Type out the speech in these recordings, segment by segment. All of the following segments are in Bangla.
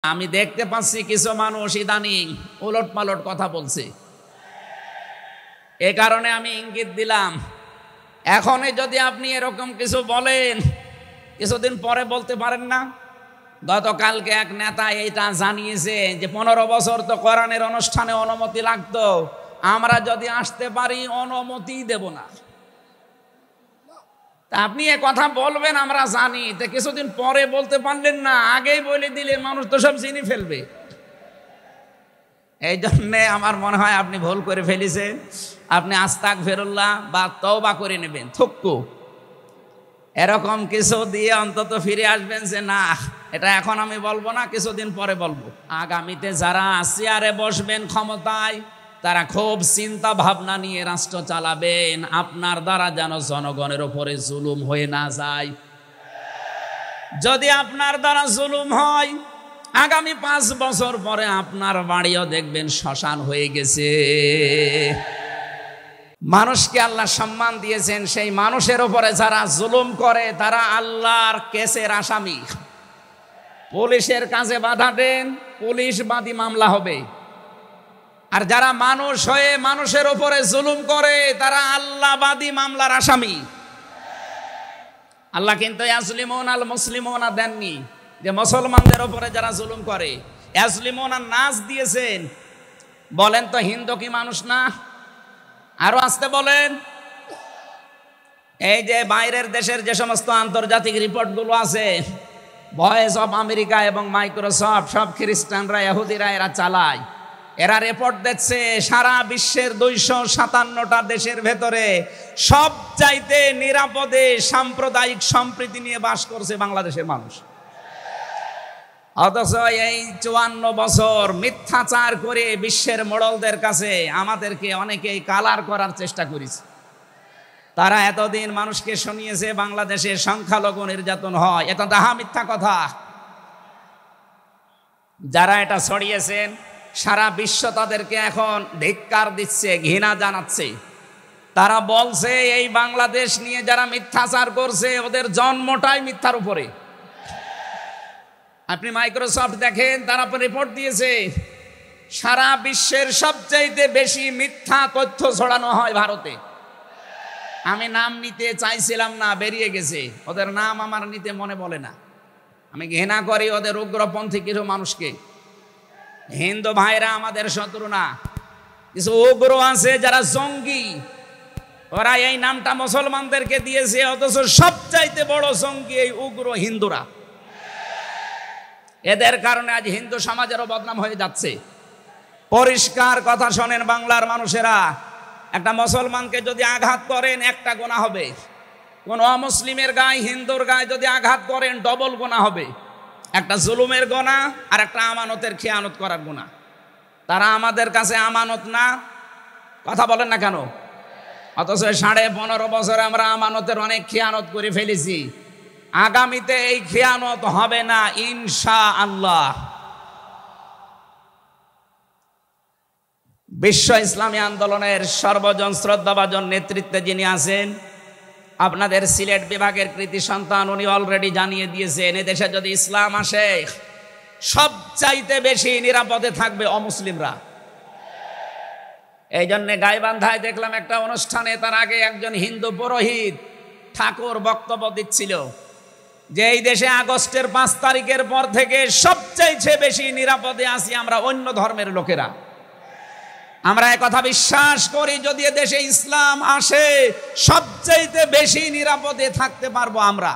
আমি দেখতে পাচ্ছি কিছু মানুষ ইদানিং উলট পালট কথা বলছে। এ কারণে আমি ইঙ্গিত দিলাম, এখনই যদি আপনি এরকম কিছু বলেন, কিছুদিন পরে বলতে পারেন না। গতকালকে এক নেতা এইটা জানিয়েছে যে 15 বছর তো কোরআনের অনুষ্ঠানে অনুমতি লাগতো, আমরা যদি আসতে পারি অনুমতি দেব না। তা আপনি এ কথা বলবেন আমরা জানি, তো কিছুদিন পরে বলতে পারলেন না, আগেই বলে দিলে মানুষ তো সব চিনি ফেলবে। এই জন্যে আমার মনে হয় আপনি ভুল করে ফেলেছেন। আপনি আস্তাগফিরুল্লাহ বা তওবা করে নেবেন, থুক্কু এরকম কিছু দিয়ে অন্তত ফিরে আসবেন যে না, এটা এখন আমি বলবো না, কিছুদিন পরে বলবো। আগামীতে যারা চেয়ারে বসবেন ক্ষমতায়, তারা খুব চিন্তা ভাবনা নিয়ে রাষ্ট্র চালাবেন, আপনার দ্বারা যেন জনগণের উপরে জুলুম হয়ে না যায়। যদি আপনার দ্বারা জুলুম হয়, আগামী 5 বছর পরে আপনার বাড়িও দেখবেন শ্মশান হয়ে গেছে। মানুষকে আল্লাহ সম্মান দিয়েছেন, সেই মানুষের উপরে যারা জুলুম করে তারা আল্লাহর কেসের আসামি। পুলিশের কাজে বাধা দেন, পুলিশ বাদী মামলা হবে। আর যারা মানুষ হয়ে মানুষের উপরে জুলুম করে তারা আল্লাহবাদী মামলার আসামি। আল্লাহ কিন্তু ইয়াজলিমুন আল মুসলিমুনা দেননি, যে মুসলমানদের উপরে যারা জুলুম করে ইয়াজলিমুন আর নাস দিয়েছেন। বলেন তো হিন্দু কি মানুষ না? আরো আসতে বলেন। এই যে বাইরের দেশের যে সমস্ত আন্তর্জাতিক রিপোর্টগুলো আছে, ভয়েস অফ আমেরিকা এবং মাইক্রোসফট, সব খ্রিস্টানরা ইহুদিরা এরা চালায়। এরা রিপোর্ট দিচ্ছে সারা বিশ্বের 257টা দেশের ভেতরে সবচাইতে নিরাপদে সাম্প্রদায়িক সম্প্রীতি নিয়ে বাস করছে বাংলাদেশের মানুষ। অথচ এই 54 বছর মিথ্যাচার করে বিশ্বের মোড়লদের কাছে আমাদেরকে অনেকেই কালার করার চেষ্টা করেছে। তারা এতদিন মানুষকে শুনিয়েছে বাংলাদেশে সংখ্যালঘু নির্যাতন হয়, এটা তাহা মিথ্যা কথা। যারা এটা ছড়িয়েছেন সারা বিশ্ব তাদেরকে এখন ধিক্কার দিচ্ছে, ঘৃণা জানাচ্ছে। তারা বলছে এই বাংলাদেশ নিয়ে যারা মিথ্যাচার করছে ওদের জন্মটাই মিথ্যার উপরে। আপনি মাইক্রোসফট দেখেন, তারা রিপোর্ট দিয়েছে সারা বিশ্বের সবচাইতে বেশি মিথ্যা তথ্য ছড়ানো হয় ভারতে। আমি নাম নিতে চাইছিলাম না, বেরিয়ে গেছে। ওদের নাম আমার নিতে মনে বলে না। আমি ঘৃণা করি ওদের উগ্রপন্থী কিছু মানুষকে। হিন্দু ভাইরা আমাদের শত্রু না, কিছু উগ্র আছে যারা জঙ্গি, ওরা এই নামটা মুসলমানদেরকে দিয়েছে, অথচ সবচাইতে বড় জঙ্গি এই উগ্র হিন্দুরা। এদের কারণে আজ হিন্দু সমাজেরও বদনাম হয়ে যাচ্ছে। পরিষ্কার কথা শোনেন বাংলার মানুষেরা, একটা মুসলমানকে যদি আঘাত করেন একটা গুনাহ হবে, কোন অমুসলিমের গায়ে হিন্দুর গায়ে যদি আঘাত করেন ডবল গুনাহ হবে। একটা জুলুমের গুনাহ আর একটা আমানতের খেয়ানত করার গুনাহ। তারা আমাদের কাছে আমানত না, কথা বলেন না কেন? অথচ 15.5 বছরে আমরা আমানতের অনেক খেয়ানত করে ফেলেছি। আগামীতে এই খেয়ানত হবে না ইনশাআল্লাহ। বিশ্ব ইসলামী আন্দোলনের সর্বজন শ্রদ্ধাভাজন নেতৃত্বে যিনি আছেন, আপনাদের সিলেট বিভাগের কৃতি সন্তান, উনি অলরেডি জানিয়ে দিয়েছেন এদেশে যদি ইসলাম আসে সবচাইতে বেশি নিরাপদে থাকবে অমুসলিমরা। এই জন্যে গাইবান্ধায় দেখলাম একটা অনুষ্ঠানে, তার আগে একজন হিন্দু পুরোহিত ঠাকুর বক্তব্য দিচ্ছিল যে এই দেশে আগস্টের 5 তারিখের পর থেকে সবচাইতে বেশি নিরাপদে আছি আমরা অন্য ধর্মের লোকেরা। আমরা একথা বিশ্বাস করি, যদি দেশে ইসলাম আসে সবচাইতে বেশি নিরাপদে থাকতে পারবো আমরা।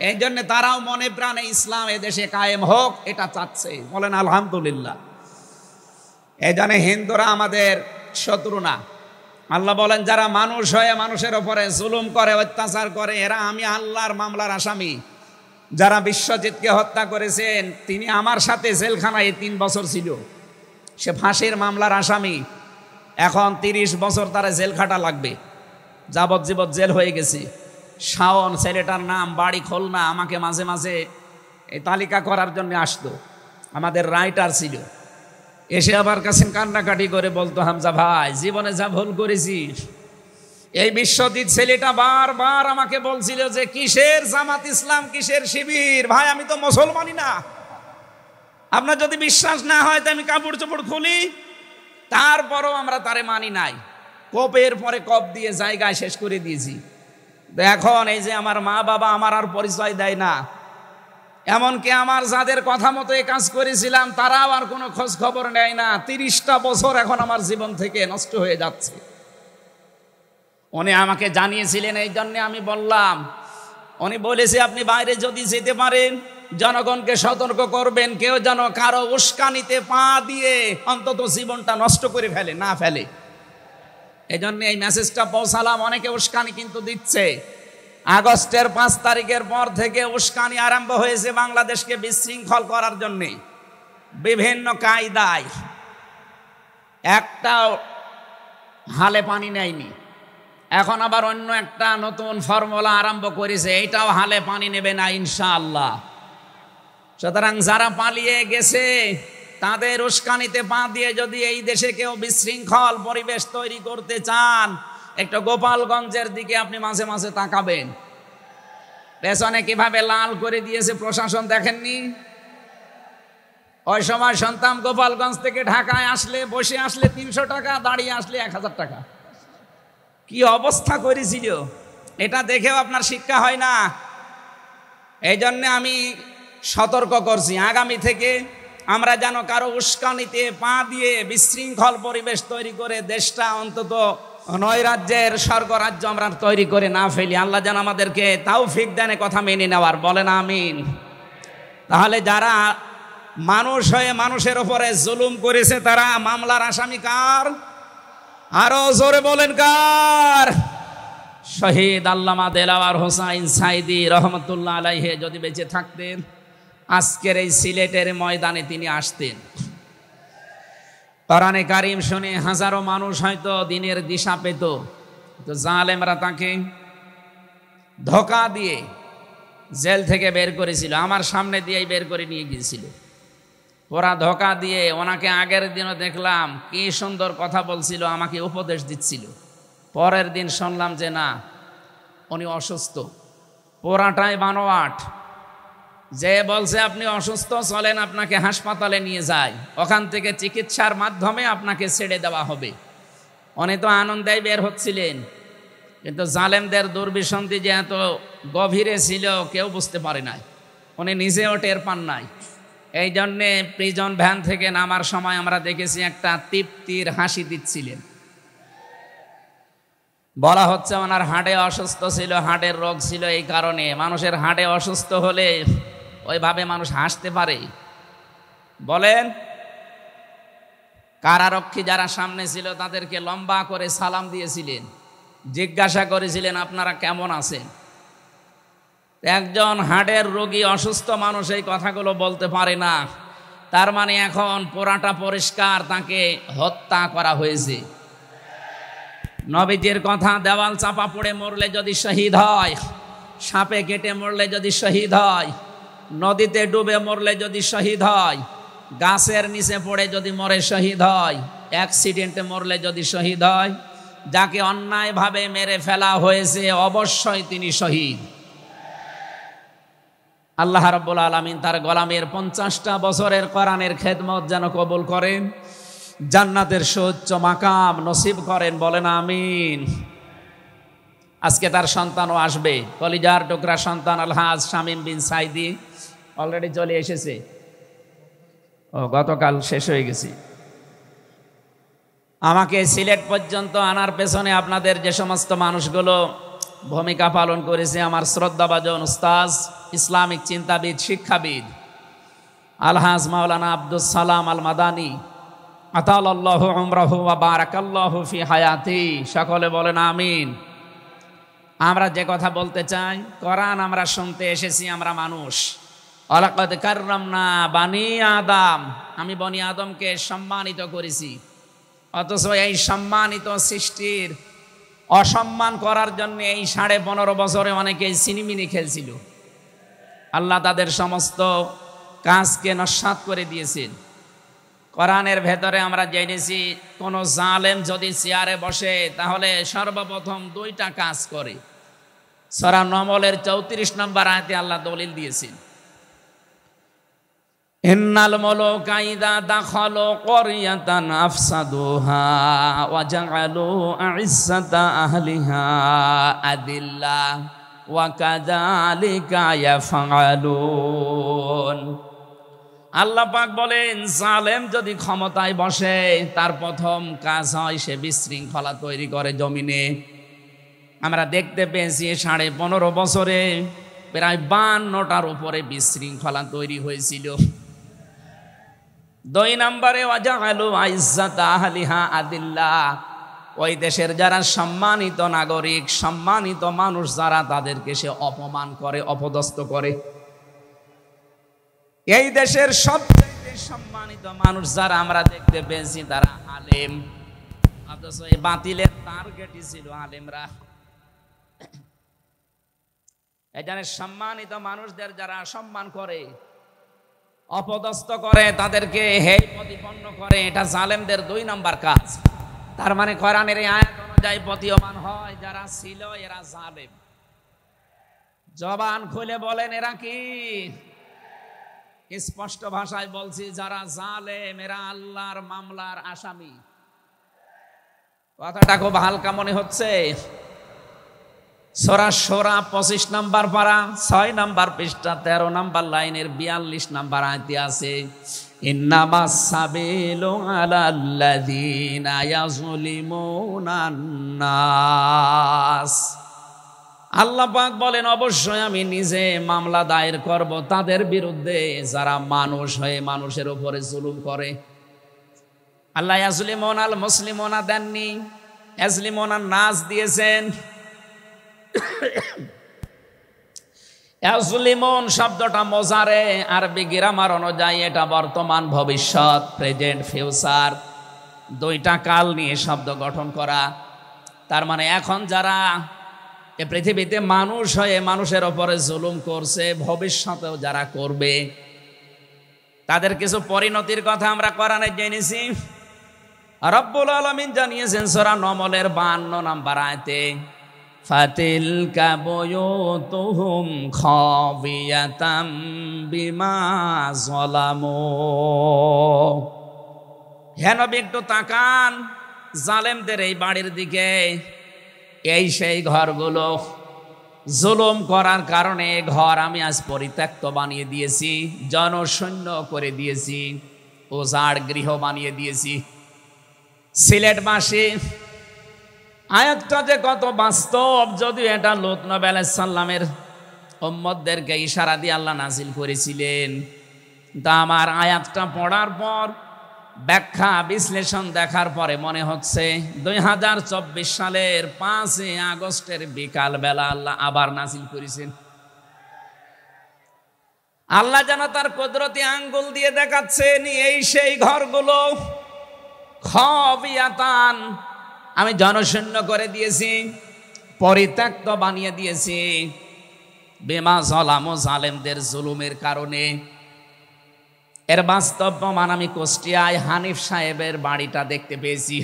এই জন্য তারাও মনে প্রাণে ইসলাম এদেশে কায়েম হোক এটা চাচ্ছে। বলেন আলহামদুলিল্লাহ। এই জন্য হিন্দুরা আমাদের শত্রু না। আল্লাহ বলেন যারা মানুষ হয়ে মানুষের উপরে জুলুম করে, অত্যাচার করে, এরা আমি আল্লাহর মামলার আসামি। যারা বিশ্বজিৎকে হত্যা করেছেন তিনি আমার সাথে জেলখানায় 3 বছর ছিল, সে ফাঁসির মামলার আসামি। এখন 30 বছর তারা জেল খাটা লাগবে, যাবজ্জীবন জেল হয়ে গেছে। শাওন ছেলেটার নাম, বাড়ি খুলনা, আমাকে মাঝে মাঝে এই তালিকা করার জন্য আসতো, আমাদের রাইটার ছিল। এসে আবার কাছে কান্নাকাটি করে বলতো, হামজা ভাই জীবনে যা ভুল করেছি। এই বিশ্বজিৎ ছেলেটা বারবার আমাকে বলছিল যে কিসের জামাত ইসলাম, কিসের শিবির, ভাই আমি তো মুসলমানই না। আপনার যদি বিশ্বাস না হয় তো আমি কাপড় চোপড় খুলি, তারপরও আমরা তারে মানি নাই। কপের পরে কপ দিয়ে জায়গায় শেষ করে দিয়েছি। এখন এই যে আমার মা বাবা আমার আর পরিচয় দেয় না, এমনকি আমার যাদের কথা মতো এই কাজ করেছিলাম তারাও আর কোনো খোঁজ খবর নেয় না। 30টা বছর এখন আমার জীবন থেকে নষ্ট হয়ে যাচ্ছে। উনি আমাকে জানিয়েছিলেন, এই জন্যে আমি বললাম। উনি বলেছে আপনি বাইরে যদি যেতে পারেন জনগণকে সতর্ক করবেন, কেউ যেন কারো উস্কানিতে পা দিয়ে অন্তত জীবনটা নষ্ট করে ফেলে না ফেলে। এই জন্য এই মেসেজটা পৌঁছালাম। অনেকে উস্কানি কিন্তু দিচ্ছে। আগস্টের 5 তারিখের পর থেকে উস্কানি আরম্ভ হয়েছে বাংলাদেশকে বিশৃঙ্খল করার জন্যে বিভিন্ন কায়দায়। একটাও হালে পানি নেয়নি, এখন আবার অন্য একটা নতুন ফর্মুলা আরম্ভ করেছে, এইটাও হালে পানি নেবে না ইনশাআল্লাহ। সুতরাং যারা পালিয়ে গেছে তাদের উস্কানিতে পা দিয়ে যদি এই দেশে কেউ বিশৃঙ্খল পরিবেশ তৈরি করতে চান, একটু গোপালগঞ্জের দিকে আপনি মাঝে মাঝে তাকাবেন। পেছনে কিভাবে লাল করে দিয়েছে প্রশাসন দেখেননি? ওই সময় সন্তান গোপালগঞ্জ থেকে ঢাকায় আসলে, বসে আসলে 300 টাকা, দাঁড়িয়ে আসলে 1000 টাকা। কি অবস্থা করেছিল, এটা দেখেও আপনার শিক্ষা হয় না। এই জন্যে আমি সতর্ক করছি, আগামী থেকে আমরা যেন কারো উস্কানিতে পা দিয়ে বিশৃঙ্খল পরিবেশ তৈরি করে দেশটা অন্তত নৈরাজ্যের স্বর্গরাজ্য আমরা তৈরি করে না ফেলি। আল্লাহ যেন আমাদেরকে তৌফিক দেন কথা মেনে নেওয়ার, বলেন আমিন। তাহলে যারা মানুষ হয়ে মানুষের উপরে জুলুম করেছে তারা মামলার আসামি কার? আরো জোরে বলেন কার? শহীদ আল্লামা দেলাওয়ার হোসাইন সাইদি রহমতুল্লাহ আলাইহি যদি বেঁচে থাকতেন আজকের এই সিলেটের ময়দানে তিনি আসতেন। কোরআনে কারিম শুনে হাজারো মানুষ হয়তো দিনের দিশা পেত, তো জালেমরা তাকে ধোঁকা দিয়ে জেল থেকে বের করেছিল, আমার সামনে দিয়েই বের করে নিয়ে গিয়েছিল। ওরা ধোঁকা দিয়ে ওনাকে আগের দিনও দেখলাম কি সুন্দর কথা বলছিল, আমাকে উপদেশ দিচ্ছিল। পরের দিন শুনলাম যে না, উনি অসুস্থ, পোড়াটাই বানোয়াট। যে বলছে আপনি অসুস্থ, চলেন আপনাকে হাসপাতালে নিয়ে যাই, ওখান থেকে চিকিৎসার মাধ্যমে আপনাকে ছেড়ে দেওয়া হবে। উনি তো আনন্দেই বের হচ্ছিলেন, কিন্তু জালেমদের দুর্বিসন্ধি যে এত গভীরে ছিল কেউ বুঝতে পারে নাই, উনি নিজেও টের পান নাই। এই জন্যে প্রিজন ভ্যান থেকে নামার সময় আমরা দেখেছি একটা তৃপ্তির হাসি দিচ্ছিলেন। বলা হচ্ছে ওনার হাড়ে অসুস্থ ছিল, হাড়ের রোগ ছিল। এই কারণে মানুষের হাড়ে অসুস্থ হলে ওইভাবে মানুষ হাসতে পারে? বলেন। কারারক্ষী যারা সামনে ছিল তাদেরকে লম্বা করে সালাম দিয়েছিলেন, জিজ্ঞাসা করেছিলেন আপনারা কেমন আছেন। একজন হাড়ের রোগী অসুস্থ মানুষ এই কথাগুলো বলতে পারে না, তার মানে এখন পোড়াটা পরিষ্কার, তাকে হত্যা করা হয়েছে। নবীজির কথা, দেওয়াল চাপা পড়ে মরলে যদি শহীদ হয়, সাপে কেটে মরলে যদি শহীদ হয়, নদীতে ডুবে মরলে যদি শহীদ হয়, গাছের নিচে পড়ে যদি মরে শহীদ হয়, অ্যাক্সিডেন্টে মরলে যদি শহীদ হয়, যাকে অন্যায়ভাবে মেরে ফেলা হয়েছে অবশ্যই তিনি শহীদ। আল্লাহ রাব্বুল আলামিন তার গোলামের 50টা বছরের কোরআনের খেদমত যেন কবুল করেন, জান্নাতের সুউচ্চ মাকাম নসিব করেন, বলেন আমিন। আজকে তার সন্তানও আসবে, কলিজার টুকরা সন্তান আলহাজ শামীম বিন সাইদি অলরেডি চলে এসেছে। গতকাল শেষ হয়ে গেছি। আমাকে সিলেট পর্যন্ত আনার পেছনে আপনাদের যে সমস্ত মানুষগুলো ভূমিকা পালন করেছে, আমার শ্রদ্ধাভাজন উস্তাজ, ইসলামিক চিন্তাবিদ, শিক্ষাবিদ আলহাজ মাওলানা আব্দুস সালাম আল মাদানী আতালাল্লাহু উমরাহু ওয়া বারাকাল্লাহু ফি হায়াতি, সকলে বলেন আমিন। আমরা যে কথা বলতে চাই, কোরআন আমরা শুনতে এসেছি, আমরা মানুষ। ওয়ালাকাদ কাররামনা বানি আদম, আমি বনি আদমকে সম্মানিত করেছি। অথচ এই সম্মানিত সৃষ্টির অসম্মান করার জন্য এই 15.5 বছরে অনেকেই সিনিমিনি খেলছিল। আল্লাহ তাদের সমস্ত কাজকে নস্যাৎ করে দিয়েছেন। কোরআনের ভেতরে আমরা জেনেছি কোন জালেম যদি চেয়ারে বসে তাহলে সর্বপ্রথম 2টা কাজ করে। সূরা নমলের 34 নম্বর আয়াতে আল্লাহ দলিল দিয়েছেন, ইন্নাল মুলুকা ইযা দাখালু ক্বরিয়াতান আফসাদুহা ওয়া জাআলু আ'iজ্জাতা আহলিহা আদিল্লা ওয়া কাযালিকা ইয়াফআলুন। আল্লাহ পাক বলেন, জালেম যদি ক্ষমতায় বসে তার প্রথম কাজ হয় সে বিশৃঙ্খলা তৈরি করে জমিনে। আমরা দেখতে পেয়েছি 15.5 বছরে প্রায় 52টার উপরে বিশৃঙ্খলা তৈরি হয়েছিল। 2 নম্বরে ওয়াজাআলু আ'iজ্জাতা আহলিহা আদিল্লা, ওই দেশের যারা সম্মানিত নাগরিক, সম্মানিত মানুষ যারা, তাদেরকে সে অপমান করে, অপদস্থ করে। এই দেশের সবচেয়ে সম্মানিত মানুষ যারা আমরা দেখতে পেয়েছি তারা আলেম, অথচ এই বাতিলের টার্গেটই ছিল আলেমরা। এখানে সম্মানিত মানুষদের যারা সম্মান করে, অপদস্থ করে, তাদেরকে হেয় প্রতিপন্ন করে, এটা জালেমদের 2 নম্বর কাজ। তার মানে কোরআনের এই আয়াত অনুযায়ী প্রতীয়মান হয় যারা ছিল এরা জালেম। জবান খুলে বলেন এরা কি? স্পষ্ট ভাষায় বলছি, যারা জালেম এরা আল্লাহর মামলার আসামি। কথাটা খুব হালকা মনে হচ্ছে। সূরা শূরা 25 নম্বর পারা 6 নম্বর পৃষ্ঠা 13 নম্বর লাইনের 42 নম্বর আয়াতে আছে, ইন্নামাস সাবিলু আলাল্লাযীনা ইয়াযলিমুনান নাস। আল্লাহ পাক বলেন, অবশ্যই আমি নিজে মামলা দায়ের করব তাদের বিরুদ্ধে যারা মানুষ হয়ে মানুষের উপরে জুলুম করে। আল্লাহ ইয়াজলিমুনাল মুসলিমুনা দেননি, ইয়াজলিমুনান নাস দিয়েছেন। ইয়াজলিমুন শব্দটা মোজারে, আরবি গ্রামার অনুযায়ী এটা বর্তমান, ভবিষ্যৎ, প্রেজেন্ট, ফিউচার, 2টা কাল নিয়ে শব্দ গঠন করা। তার মানে এখন যারা এ পৃথিবীতে মানুষ হয়ে মানুষের ওপরে জুলুম করছে, ভবিষ্যতেও যারা করবে, তাদের কিছু পরিণতির কথা আমরা কোরআনে জেনেছি। রব্বুল আলামিন জানিয়েছেন সূরা নমলের 52 নম্বর আয়াতে, ফাতিলকা বুয়ুতুহুম খাবিয়াতাম বিমা যালামু। হে নবী, একটু তাকান জালেমদের এই বাড়ির দিকে। এই সেই ঘরগুলো, জুলুম করার কারণে ঘর আমি আজ পরিত্যক্ত বানিয়ে দিয়েছি, জনশূন্য করে দিয়েছি, উজাড় গৃহ বানিয়ে দিয়েছি। সিলেটবাসী, আয়াতটা যে কত বাস্তব, যদিও এটা লূত নবী আলাইহিস সালামের উম্মতদেরকে ইশারা দিয়ে আল্লাহ নাজিল করেছিলেন। তা আমার আয়াতটা পড়ার পর, ব্যাখ্যা বিশ্লেষণ দেখার পরে মনে হচ্ছে 2024 সালের 5 আগস্টের বিকাল বেলা আল্লাহ আবার নাজিল করেছেন। আল্লাহ যেন তার কুদরতি আঙ্গুল দিয়ে দেখাচ্ছেন, এই সেই ঘরগুলো খাবিয়াতান, আমি জনশূন্য করে দিয়েছি, পরিত্যক্ত বানিয়ে দিয়েছি, বিমা যালামু, জালেমদের জুলুমের কারণে। এর বাস্তব প্রমাণ আমি কুষ্টিয়ায় হানিফ সাহেবের বাড়িটা দেখতে পেয়েছি।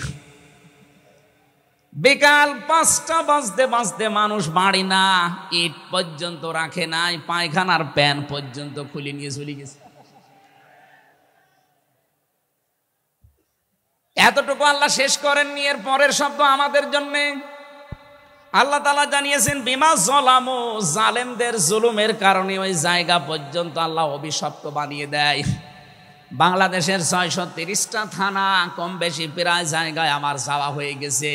বিকাল 5টা বাজতে বাজতে মানুষ বাড়ি না ইট পর্যন্ত রাখে নাই, পায়খানার প্যান পর্যন্ত খুলে নিয়ে চলে গেছে। এতটুকু আল্লাহ শেষ করেননি, এর পরের শব্দ আমাদের জন্য। আল্লাহ তাআলা জানিয়েছেন বিমা যালামু, জালেমদের জুলুমের কারণে ওই জায়গা পর্যন্ত আল্লাহ অভিশপ্ত বানিয়ে দেয়। বাংলাদেশের 630টা থানা কম বেশি প্রায় জায়গায় আমার যাওয়া হয়ে গেছে।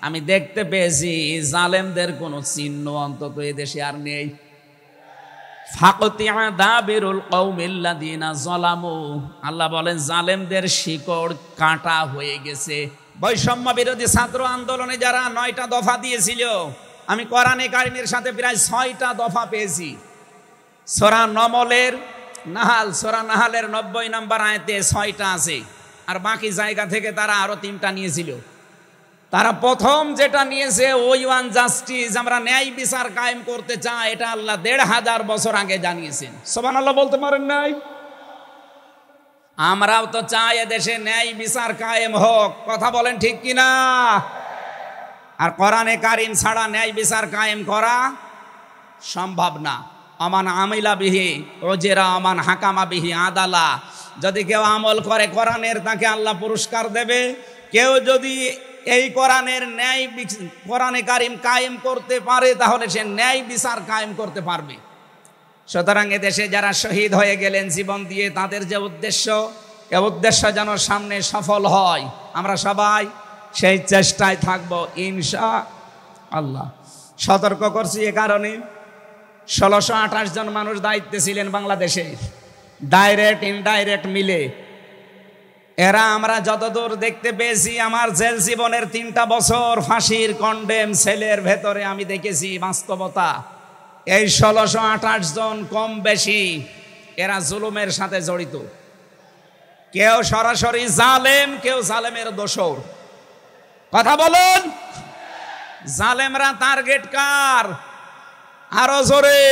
আমি দেখতে পেয়েছি জালেমদের কোনো চিহ্ন অন্তত এ দেশে আর নেই। ফাকতিয়া দাবিরুল কওমিল্লাযিনা যালামু, আল্লাহ বলেন জালেমদের শিকড় কাটা হয়ে গেছে। বৈষম্য বিরোধী ছাত্র আন্দোলনে যারা 9টা দফা দিয়েছিল, আমি কোরআনে কারিমের সাথে প্রায় 6টা দফা পেয়েছি। সূরা নমলের সূরা নাহালের 90 নম্বর আয়াতে 6টা আছে, আর বাকি জায়গা থেকে তারা আরো 3টা নিয়েছিল। তারা প্রথম যেটা নিয়েছে ওই ওয়ান জাস্টিস, আমরা ন্যায় বিচার কায়েম করতে চাই, এটা আল্লাহ 1500 বছর আগে জানিয়েছেন। সুবহানাল্লাহ বলতে পারেন নাই? আমরাও তো চাই এদেশে ন্যায় বিচার কায়েম হোক, কথা বলেন ঠিক কিনা? আর কোরআনে কারিম ছাড়া ন্যায় বিচার কায়েম করা সম্ভব না। আমান আমিলা বিহি ওজেরা আমান হাকামা বিহি আদালা। যদি কেউ আমল করে কোরআনের, তাকে আল্লাহ পুরস্কার দেবে। কেউ যদি এই কোরআনের ন্যায়, কোরআনে কারিম কায়েম করতে পারে, তাহলে সে ন্যায় বিচার কায়েম করতে পারবে। সুতরাং এদেশে যারা শহীদ হয়ে গেলেন জীবন দিয়ে, তাদের যে উদ্দেশ্য, এ উদ্দেশ্য যেন সামনে সফল হয়, আমরা সবাই সেই চেষ্টায় থাকবো ইনশাআল্লাহ। সতর্ক করছি এ কারণে, 1628 জন মানুষ দায়িত্বে ছিলেন বাংলাদেশে, ডাইরেক্ট ইনডাইরেক্ট মিলে। এরা আমরা যতদূর দেখতে পেয়েছি, আমার জেল জীবনের 3টা বছর ফাঁসির কন্ডেম সেলের ভেতরে আমি দেখেছি বাস্তবতা। এই 1628 জন কম বেশি এরা জুলুমের সাথে জড়িত। কেউ সরাসরি জালেম, কেউ জালেমের দোসর। কথা বলুন, জালেমরা টার্গেট কার? আরো জোরে।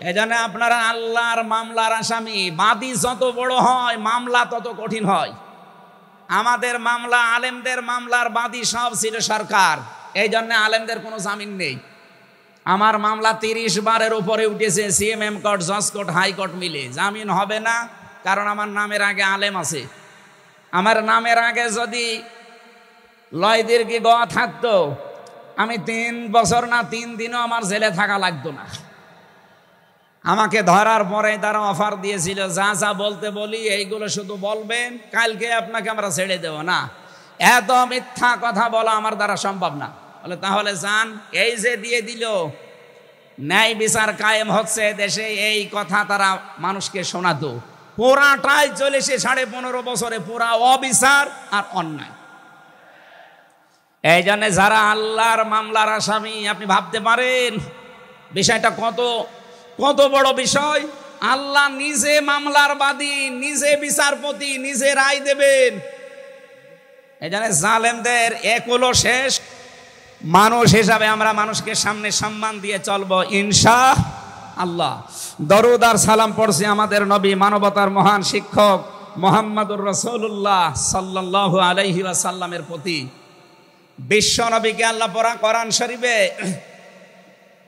এজন্য আপনারা আল্লাহর মামলার আসামি। বাদী যত বড় হয়, মামলা তত কঠিন হয়। আমাদের মামলা, আলেমদের মামলার বাদী সব ছিল সরকার, এই জন্য আলেমদের কোনো জামিন নেই। আমার মামলা 30 বারের উপরে উঠেছে, সিএমএম কোর্ট, জজ কোর্ট, হাইকোর্ট মিলে। জামিন হবে না, কারণ আমার নামের আগে আলেম আছে। আমার নামের আগে যদি লয়দের কি গ থাকতো, আমি 3 বছর না 3 দিনও আমার জেলে থাকা লাগতো না। আমাকে ধরার পরে তারা অফার দিয়েছিল, যা যা বলতে বলি এইগুলো শুধু বলবেন, কালকে আপনাকে আমরা ছেড়ে দেব না। এত মিথ্যা কথা বলা আমার দ্বারা সম্ভব না। বলে তাহলে যান। এই যে দিয়ে দিল, ন্যায় বিচার কায়েম হচ্ছে দেশে, এই কথা তারা মানুষকে শোনাতো। পুরাটাই চলেছে 15.5 বছরে, পুরা অবিচার আর অন্যায়। এই জন্য যারা আল্লাহর মামলার আসামি, আপনি ভাবতে পারেন বিষয়টা কত বড় বিষয়। আল্লাহ নিজে মামলার বাদী, নিজে বিচারপতি, নিজে রায় দেবেন। এই জন্য জালেমদের এক হলো শেষ। মানুষ হিসাবে আমরা মানুষকে সামনে সম্মান দিয়ে চলবো ইনশাআল্লাহ। দরুদ আর সালাম পড়ছি আমাদের নবী, মানবতার মহান শিক্ষক মুহাম্মদুর রাসূলুল্লাহ সাল্লাল্লাহু আলাইহি ওয়াসাল্লামের প্রতি। বিশ্ব নবীকে আল্লাহ পড়া কোরআন শরীফে,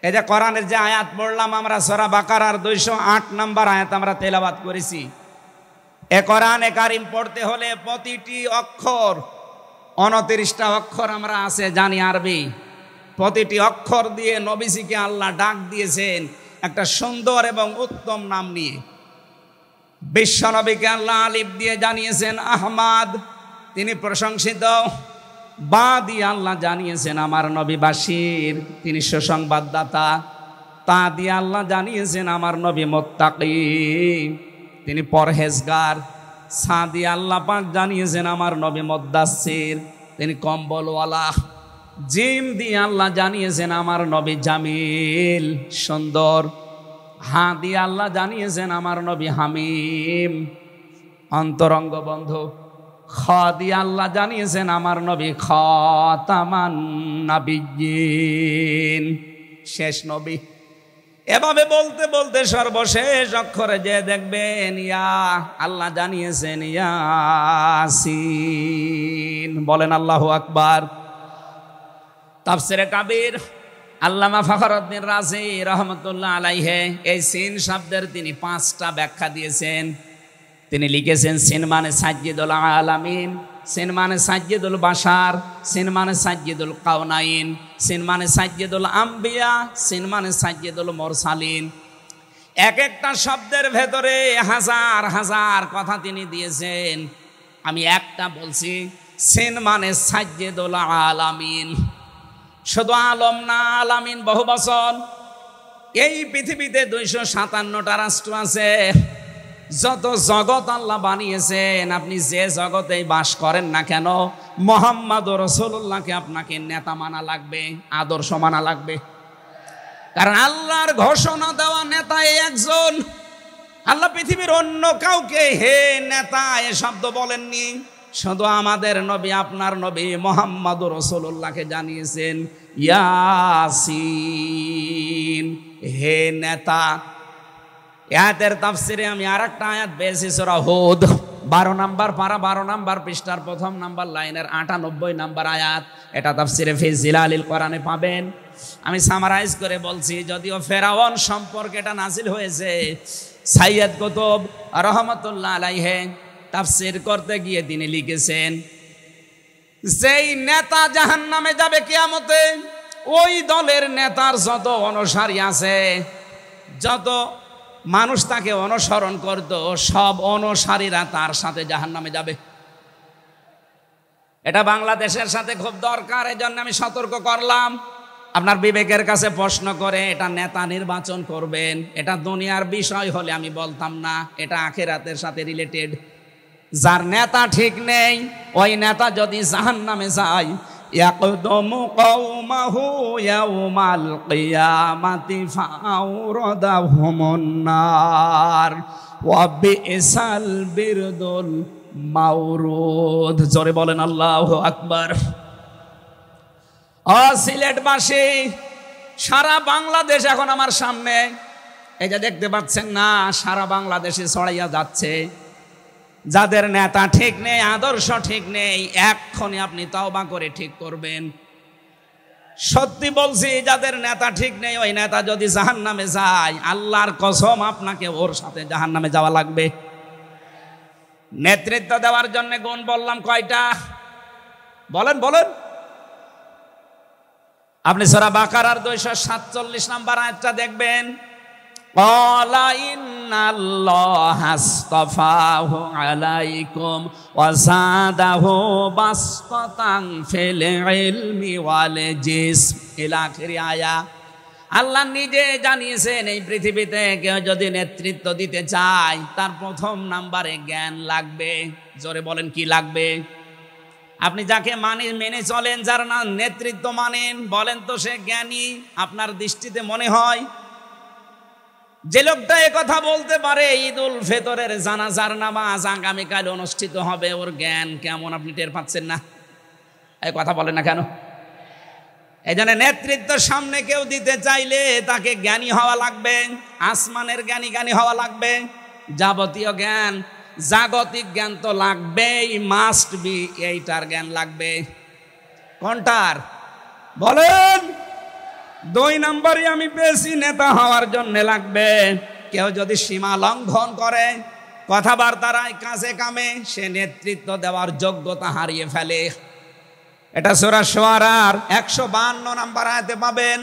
এই যে কোরআনের যে আয়াত পড়লাম আমরা, সূরা বাকারার 208 নম্বর আয়াত আমরা তেলাওয়াত করেছি। এ কোরআনে কারিম পড়তে হলে প্রতিটি অক্ষর, 29টা অক্ষর আমরা আছে জানি আরবি, প্রতিটি অক্ষর দিয়ে নবীজিকে আল্লাহ ডাক দিয়েছেন একটা সুন্দর এবং উত্তম নাম নিয়ে। বিশ্ব নবীকে আল্লাহ আলিফ দিয়ে জানিয়েছেন আহমদ, তিনি প্রশংসিত। বা দিয়ে আল্লাহ জানিয়েছেন আমার নবী বাশির, তিনি সুসংবাদদাতা। তা দিয়ে আল্লাহ জানিয়েছেন আমার নবী মুত্তাকি, তিনি পরহেজগার। সা দিয়ে আল্লাহ পাক জানিয়েছেন আমার নবী মুদ্দাসসির, তিনি কম্বলওয়ালা। জিম দিয়ে আল্লাহ জানিয়েছেন আমার নবী জামিল, সুন্দর। হা দিয়ে আল্লাহ জানিয়েছেন আমার নবী হামিম, অন্তরঙ্গ বন্ধু। খ দিয়ে আল্লাহ জানিয়েছেন আমার নবী খাতামান নাবিয়্যিন, শেষ নবী। এভাবে বলতে বলতে সর্বশেষ অক্ষরে যে দেখবেন ইয়া, আল্লাহ জানিয়েছেন ইয়াসিন। বলেন আল্লাহু আকবার। তাফসিরে কাবীর আল্লামা ফখরুদ্দীন রাজি রহমতুল্লাহ আলাইহি এই সিন শব্দের তিনি 5টা ব্যাখ্যা দিয়েছেন। তিনি লিখেছেন সিন মানে সাজ্জিদুল আলামিন, সিন মানে সাজ্জিদুল বাশার, সিন মানে সাজ্জিদুল কাউনাইন, সিন মানে সাজ্জিদুল আম্বিয়া, সিন মানে সাজ্জিদুল মুরসালিন। এক একটা শব্দের ভেতরে হাজার হাজার কথা তিনি দিয়েছেন। আমি একটা বলছি, সিন মানে সাজ্জিদুল আলামিন। শুধু আলম না, আলামিন বহু বচন। এই পৃথিবীতে 257টা রাষ্ট্র আছে। যত জগৎ আল্লাহ বানিয়েছেন, আপনি যে জগতেই বাস করেন না কেন, মুহাম্মদুর রাসূলুল্লাহকে আপনাকে নেতা মানা লাগবে, আদর্শ মানা লাগবে। কারণ আল্লাহর ঘোষণা দেওয়া নেতা একজন। আল্লাহ পৃথিবীর অন্য কাউকে হে নেতা এ শব্দ বলেননি। শুধু আমাদের নবী, আপনার নবী মুহাম্মদুর রাসূলুল্লাহকে জানিয়েছেন ইয়াসিন, হে নেতা। আয়াতের তাফসিরে আমি আরেকটা আয়াত পেয়েছি সূরা হুদ 12 নাম্বার পারা, 12 নাম্বার পৃষ্ঠার 1ম নাম্বার লাইনের 98 নাম্বার আয়াত। এটা তাফসিরে ফি জিলালিল কোরআনে পাবেন। আমি সামারাইজ করে বলছি, যদিও ফেরাউন সম্পর্কে এটা নাজিল হয়েছে, সাইয়্যিদ কুতুব রহমাতুল্লাহ আলাইহি তাফসীর করতে গিয়ে তিনি লিখেছেন, যেই নেতা জাহান্নামে যাবে কিয়ামতে, ওই দলের নেতার যত অনুসারী আছে, যত মানুষ তাকে অনুসরণ করত, সব অনুসারীরা তার সাথে জাহান্নামে যাবে। এটা বাংলাদেশের সাথে খুব দরকার, এজন্য আমি সতর্ক করলাম। আপনার বিবেকের কাছে প্রশ্ন করে এটা নেতা নির্বাচন করবেন, এটা দুনিয়ার বিষয় হলে আমি বলতাম না, এটা আখিরাতের সাথে রিলেটেড। যার নেতা ঠিক নেই, ওই নেতা যদি জাহান্নামে যায়, ইয়াকদুমু কওমাহু ইয়াউমাল কিয়ামাতি ফাআওরাদাহুমুন নার ওয়া বিসাল বিরদুল মাওরুদ। জোরে বলেন আল্লাহু আকবার। সিলেটবাসী, সারা বাংলাদেশ এখন আমার সামনে, এই যে দেখতে পাচ্ছেন না, সারা বাংলাদেশে ছড়াইয়া যাচ্ছে। যাদের নেতা ঠিক নেই, আদর্শ ঠিক নেই, এক্ষুনি আপনি তওবা করে ঠিক করবেন। সত্যি বলছি, যাদের নেতা ঠিক নেই, ওই নেতা যদি জাহান্নামে যায়, আল্লাহর কসম আপনাকে ওর সাথে জাহান্নামে যাওয়া লাগবে। নেতৃত্ব দেওয়ার জন্য গুণ বললাম কয়টা? বলেন বলেন। আপনি সূরা বাকারার 247 নাম্বার আয়াতটা দেখবেন। ক্বালা ইন্নাল্লাহা আসতাফাহু আলাইকুম ওয়া যাদাহু বাসতাতান ফিল ইলমি ওয়াল জিসম ইলা আখির আয়া। আল্লাহ নিজে জানিয়েছেন, এই পৃথিবীতে কেউ যদি নেতৃত্ব দিতে চায়, তার 1ম নাম্বারে জ্ঞান লাগবে। জোরে বলেন, কি লাগবে? আপনি যাকে মেনে চলেন, যার নাম নেতৃত্ব মানেন, বলেন তো সে জ্ঞানী আপনার দৃষ্টিতে মনে হয়? যে লোকটা এ কথা বলতে পারে ঈদুল ফিতরের জানাজার নামাজ আগামীকাল অনুষ্ঠিত হবে, ওর জ্ঞান কেমন আপনি টের পাচ্ছেন না? এই কথা বলেন না কেন? এই জন্য নেতৃত্ব সামনে কেউ দিতে চাইলে তাকে জ্ঞানী হওয়া লাগবে, আসমানের জ্ঞানী হওয়া লাগবে। যাবতীয় জ্ঞান, জাগতিক জ্ঞান তো লাগবেই, মাস্ট বি। এইটার জ্ঞান লাগবে। কোনটার বলেন? 2 নম্বরই আমি পেয়েছি, নেতা হওয়ার জন্য লাগবে। কেউ যদি সীমা লঙ্ঘন করে, কথাবার্তায় কাজে কামে, সে নেতৃত্ব দেওয়ার যোগ্যতা হারিয়ে ফেলে। এটা সূরা শুআরার 152 নাম্বার আয়াতে পাবেন।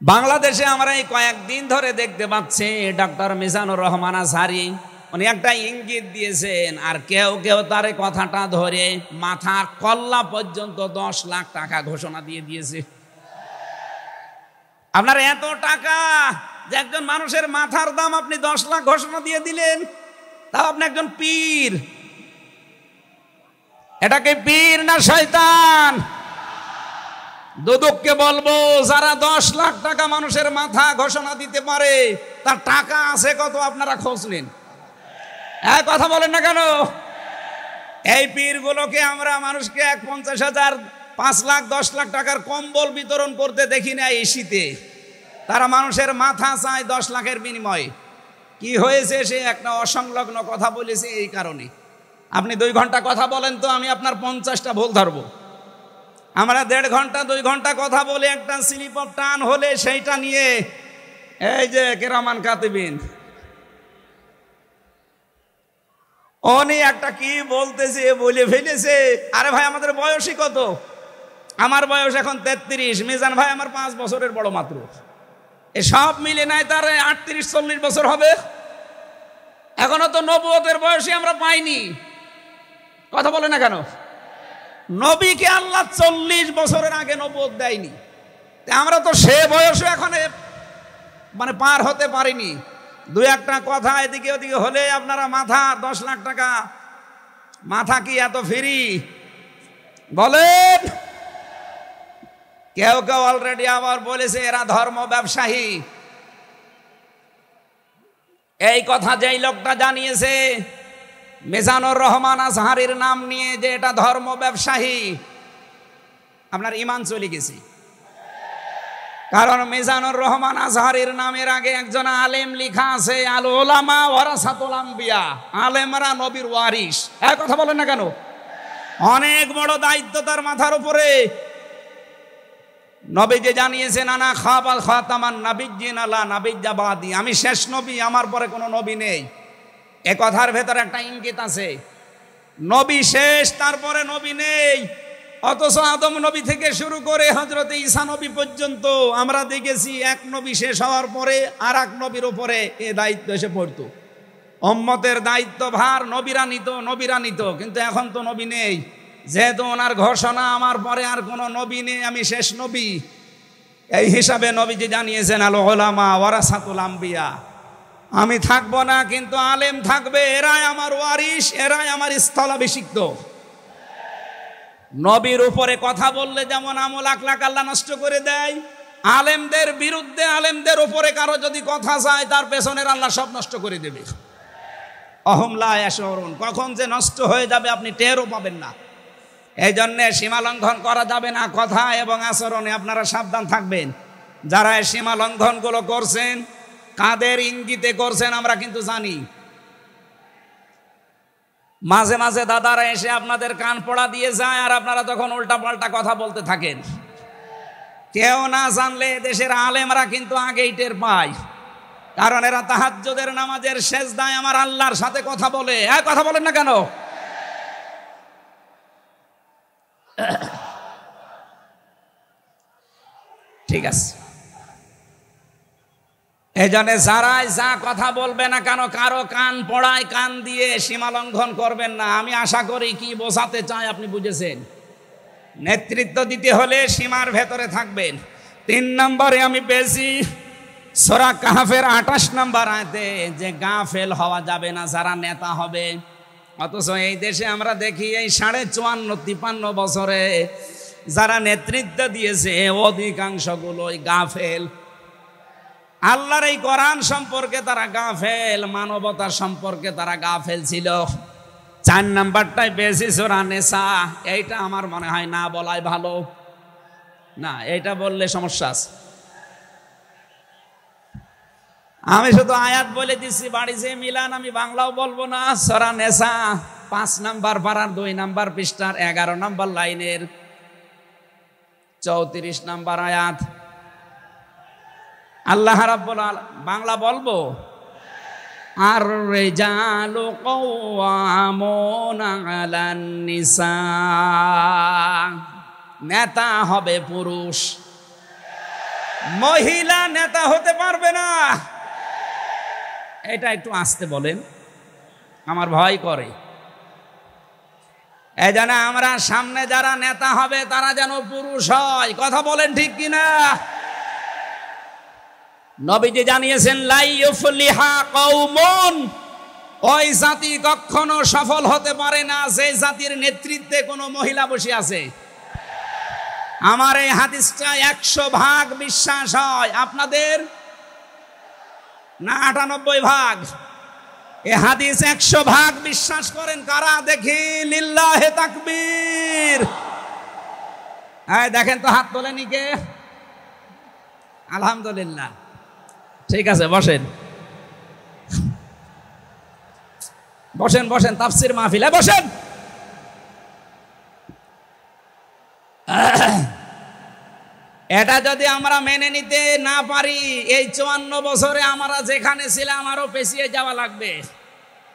বাংলাদেশে আমরা এই কয়েকদিন ধরে দেখতে পাচ্ছি, ডক্টর মিজানুর রহমান আজহারি উনি একটা ইঙ্গিত দিয়েছেন, আর কেউ কেউ তার কথাটা ধরে মাথার কল্লা পর্যন্ত 10 লাখ টাকা ঘোষণা দিয়ে দিয়েছে। আপনার এত টাকা যে একজন মানুষের মাথার দাম আপনি 10 লাখ ঘোষণা দিয়ে দিলেন, তাও আপনি একজন পীর। এটাকে পীর না শয়তান? দুদককে বলবো, যারা 10 লাখ টাকা মানুষের মাথা ঘোষণা দিতে পারে, তার টাকা আছে কত আপনারা খোঁজ নিন। কথা বলেন না কেন? এই পীরগুলোকে আমরা মানুষকে 50,000, 5 লাখ, 10 লাখ টাকার কম্বল বিতরণ করতে দেখি না এই শীতে। তারা মানুষের মাথা চায় 10 লাখের বিনিময়ে। কি হয়েছে? সে একটা অসংলগ্ন কথা বলেছে, এই কারণে। আপনি 2 ঘন্টা কথা বলেন তো, আমি আপনার 50টা ভুল ধরবো। আমরা 1.5 ঘন্টা 2 ঘন্টা কথা বলে একটা স্লিপ অফ টান হলে সেইটা নিয়ে এই যে কেরামান কাতিবিন উনি একটা কি বলতেছে বলে ফেলেছে। আরে ভাই, আমাদের বয়সই কত? আমার বয়স এখন 33, মিজান ভাই আমার 5 বছরের বড় মাত্র। এসব মিলে নাই তার 38-40 বছর হবে। এখনো তো নবুয়তের বয়সই আমরা পাইনি। কথা বলে না কেন? নবীকে আল্লাহ 40 বছরের আগে নবুয়ত দেয়নি, আমরা তো সে বয়সে এখন মানে পার হতে পারিনি। 2-1টা কথা এদিকে ওদিকে হলে আপনারা মাথা 10 লাখ টাকা, মাথা কি এত ফ্রি? বলেন। কেউ কেউ অলরেডি আবার বলেছে এরা ধর্ম ব্যবসায়ী। এই কথা যেই লোকটা জানিয়েছে মিজানুর রহমান আজহারির নাম নিয়ে, যে এটা ধর্ম ব্যবসায়ী, আপনার ইমান চলে গেছে। কারণ মিজানুর রহমান আজহারির নামের আগে একজন আলেম লেখা আছে, আল উলামা ওয়ারাসাতুল আম্বিয়া, আলেমরা নবীর ওয়ারিস। এক কথা বলেন না কেন? অনেক বড় দায়িত্ব তার মাথার উপরে। নবী যে জানিয়েছেন আনা খাবাল খাতামান নাবিয়্যিন আলা নাবিয়্যা বাদি, আমি শেষ নবী, আমার পরে কোনো নবী নেই। এ কথার ভেতর একটা ইঙ্গিত আছে, নবী শেষ, তারপরে নবী নেই। অথচ আদম নবী থেকে শুরু করে হযরত ঈসা নবী পর্যন্ত আমরা দেখেছি এক নবী শেষ হওয়ার পরে আর এক নবীর উপরে এ দায়িত্ব এসে পড়তো। উম্মতের দায়িত্ব ভার নবীরা নিত, কিন্তু এখন তো নবী নেই। যেহেতু ওনার ঘোষণা আমার পরে আর কোনো নবী নেই, আমি শেষ নবী, এই হিসাবে নবীজি জানিয়েছেন আল উলামা ওয়ারাসাতুল আম্বিয়া, আমি থাকবো না কিন্তু আলেম থাকবে, এরাই আমার ওয়ারিস, এরাই আমার স্থলাভিষিক্ত। নবীর উপরে কথা বললে যেমন আমল আখলাক আল্লাহ নষ্ট করে দেয়, আলেমদের বিরুদ্ধে, আলেমদের উপরে কারো যদি কথা যায় তার পেছনের আল্লাহ সব নষ্ট করে দেবে। অহম লা ইয়াশউরুন, কখন যে নষ্ট হয়ে যাবে আপনি টেরও পাবেন না। এই জন্যে সীমা লঙ্ঘন করা যাবে না, কথা এবং আচরণে আপনারা সাবধান থাকবেন। যারা এই সীমা লঙ্ঘনগুলো করছেন, কাদের ইঙ্গিতে করছেন আমরা কিন্তু জানি। মাঝে মাঝে দাদারা এসে আপনাদের কান পড়া দিয়ে যায়, আর আপনারা তখন উল্টা পাল্টা কথা বলতে থাকেন। কেউ না জানলে দেশের আলেমরা কিন্তু আগেই টের পায়, কারণ এরা তাহাজ্জুদের নামাজের সেজদায় আমার আল্লাহর সাথে কথা বলে। কথা বলেন না কেন? ঠিক আছে, এই জন্য যারাই যা কথা বলবে না কেন, কারো কান পড়ায় কান দিয়ে সীমা লঙ্ঘন করবেন না। আমি আশা করি কি বোঝাতে চাই আপনি বুঝেছেন। নেতৃত্ব দিতে হলে সীমার ভেতরে থাকবেন। 3 নম্বরে আমি পেয়েছি সূরা কাহফের 28 নম্বর আয়াতে যে গাফেল হওয়া যাবে না যারা নেতা হবে। অথচ এই দেশে আমরা দেখি এই 54-53 বছরে যারা নেতৃত্ব দিয়েছে অধিকাংশগুলোই গাফেল। আল্লাহর এই কোরআন সম্পর্কে তারা গাফেল, মানবতার সম্পর্কে তারা গাফেল ছিল। 4 নাম্বারটাই পেয়েছি সূরা নিসা। এইটা আমার মনে হয় না বলাই ভালো, না এইটা বললে সমস্যা আছে। আমি শুধু আয়াত বলে দিচ্ছি, বাড়ি যে মিলান আমি বাংলাও বলবো না। সূরা নিসা 5 নাম্বার পারার 2 নাম্বার পৃষ্ঠার 11 নাম্বার লাইনের 34 নাম্বার আয়াত। আল্লাহ রাব্বুল আলামিন, বাংলা বলবো, আর রিজালু কাওয়ামুনা আলান নিসা, নেতা হবে পুরুষ, মহিলা নেতা হতে পারবে না। এটা একটু আস্তে বলেন, আমার ভয় করে। এই জন্য আমরা সামনে যারা নেতা হবে তারা যেন পুরুষ হয়। কথা বলেন ঠিক কিনা? নবীজি জানিয়েছেন লা ইউফলিহা কওমুন, ওই জাতি কখনো সফল হতে পারে না যে জাতির নেতৃত্বে কোনো মহিলা বসে আছে। আমার এই হাদিসটা 100% বিশ্বাস হয়, আপনাদের না 98 ভাগ? এই হাদিস 100% বিশ্বাস করেন কারা? দেখি লিল্লাহে তাকবীর। এই দেখেন তো, হাত তোলেনি কে? আলহামদুলিল্লাহ। ঠিক আছে, বসেন বসেন বসেন, তাফসীর মাহফিলে বসেন। এটা যদি আমরা মেনে নিতে না পারি, এই 54 বছরে আমরা যেখানে ছিলাম আরো পেছিয়ে যাওয়া লাগবে।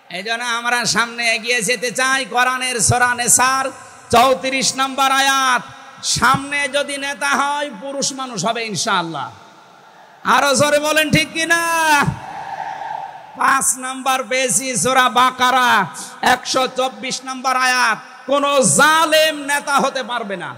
এই জন্য আমরা সামনে এগিয়ে যেতে চাই। কোরআনের সূরা নিসার 34 নম্বর আয়াত, সামনে যদি নেতা হয় পুরুষ মানুষ হবে ইনশাআল্লাহ। আরো জোরে বলেন ঠিক কিনা? 5 নাম্বার পেয়েছি সূরা বাকারা 124 নম্বর আয়াত, কোন জালেম নেতা হতে পারবে না।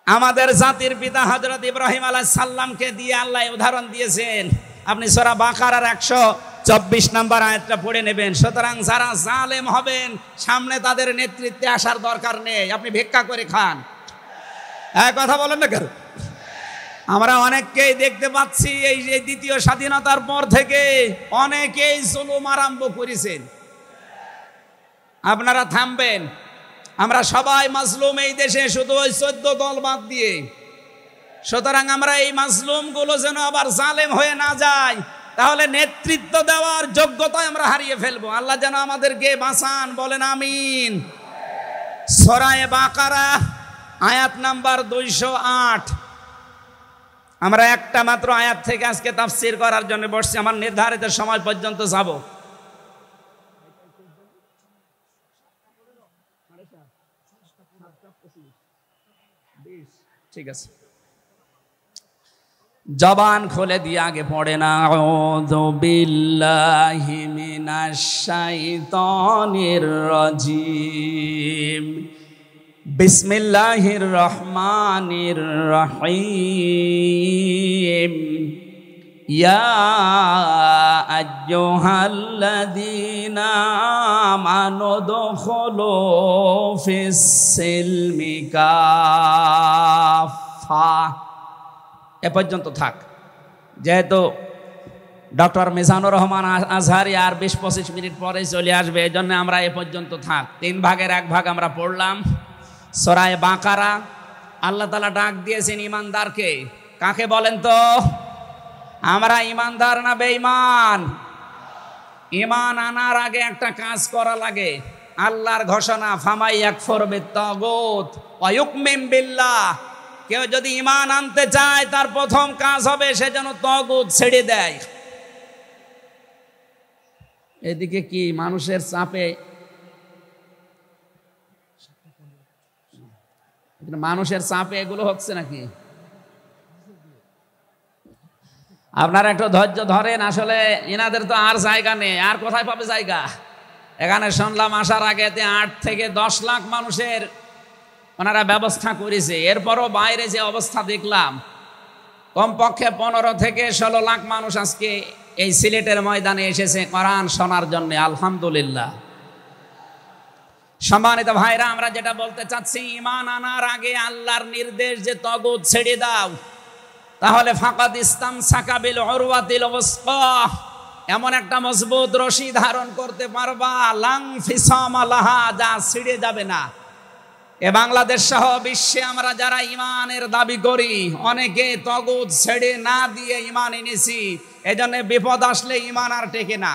আমাদের জাতির পিতা হযরত ইব্রাহিম আলাইহিস সালামকে দিয়ে আল্লাহ উদাহরণ দিয়েছেন। আপনি সূরা বাকারার 124 নম্বর আয়াতটা পড়ে নেবেন। সুতরাং যারা জালেম হবেন সামনে তাদের নেতৃত্বে আসার দরকার নেই, আপনি ভিক্ষা করে খান। কথা বলেন না কেন? আমরা অনেককেই দেখতে পাচ্ছি এই যে দ্বিতীয় স্বাধীনতার পর থেকে অনেকেই জুলুম আরম্ভ করেছেন। আপনারা থামবেন। আমরা সবাই মাজলুম এই দেশে, শুধু ওই 14 দল বাদ দিয়ে। সুতরাং আমরা এই মাজলুম গুলো যেন আবার জালেম হয়ে না যায়, তাহলে নেতৃত্ব দেওয়ার যোগ্যতা আমরা হারিয়ে ফেলবো। আল্লাহ যেন আমাদেরকে বাঁচান, বলেন আমিন। সূরা বাকারা আয়াত নাম্বার 208। আমরা একটা মাত্র আয়াত থেকে আজকে তাফসীর করার জন্য বসছি, আমার নির্ধারিত সময় পর্যন্ত যাব। ঠিক আছে, জবান খুলে দিয়ে আগে পড়ে না, আউযু বিল্লাহি মিনাশ শাইতানির রাজিম, বিসমিল্লাহির রহমানির রহিম, ইয়া আইয়ুহাল্লাযীনা আমানু দুখুলু ফিস সিলমি কাফা। এ পর্যন্ত থাক, যেহেতু ডক্টর মিজানুর রহমান আজহারি আর 20-25 মিনিট পরে চলে আসবে, এই জন্য আমরা এ পর্যন্ত থাক। 3 ভাগের 1 ভাগ আমরা পড়লাম। সূরা বাকারা আল্লাহ তাআলা ডাক দিয়েছেন ইমানদারকে। কাকে বলেন তো? আমরা ইমানদার না বেঈমান? ঈমান আনার আগে একটা কাজ করা লাগে। আল্লাহর ঘোষণা, ফামাই ইয়াকফুর বিত-তাগুত ওয়া ইউমিন বিল্লাহ। কেউ যদি ঈমান আনতে চায় তার প্রথম কাজ হবে সে যেন তাগুত ছেড়ে দেয়। এদিকে কি মানুষের চাপে, এগুলো হচ্ছে নাকি? আপনারা একটু ধৈর্য ধরেন। আসলে এনাদের তো আর জায়গা নেই, আর কোথায় পাবে জায়গা? এখানে শুনলাম আসার আগে 8 থেকে 10 লাখ মানুষের ওনারা ব্যবস্থা করেছে। এরপরও বাইরে যে অবস্থা দেখলাম, কমপক্ষে 15 থেকে 16 লাখ মানুষ আজকে এই সিলেটের ময়দানে এসেছে কোরআন শোনার জন্য। আলহামদুলিল্লাহ। সম্মানিত ভাইরা, আমরা যেটা বলতে চাচ্ছি, ঈমান আনার আগে আল্লাহর নির্দেশ যে তাগুত ছেড়ে দাও, তাহলে ফাকাদ ইসতামসাকা বিল উরওয়াতিল ওয়াসকা, এমন একটা মজবুত রশি ধারণ করতে পারবা, লাং ফিসামা লাহা, যা ছিঁড়ে যাবে না। এ বাংলাদেশ সহ বিশ্বে আমরা যারা ঈমানের দাবি করি, অনেকে তাগুত ছেড়ে না দিয়ে ঈমান এনেছি। এজন্য বিপদ আসলে ঈমান আর টেকে না।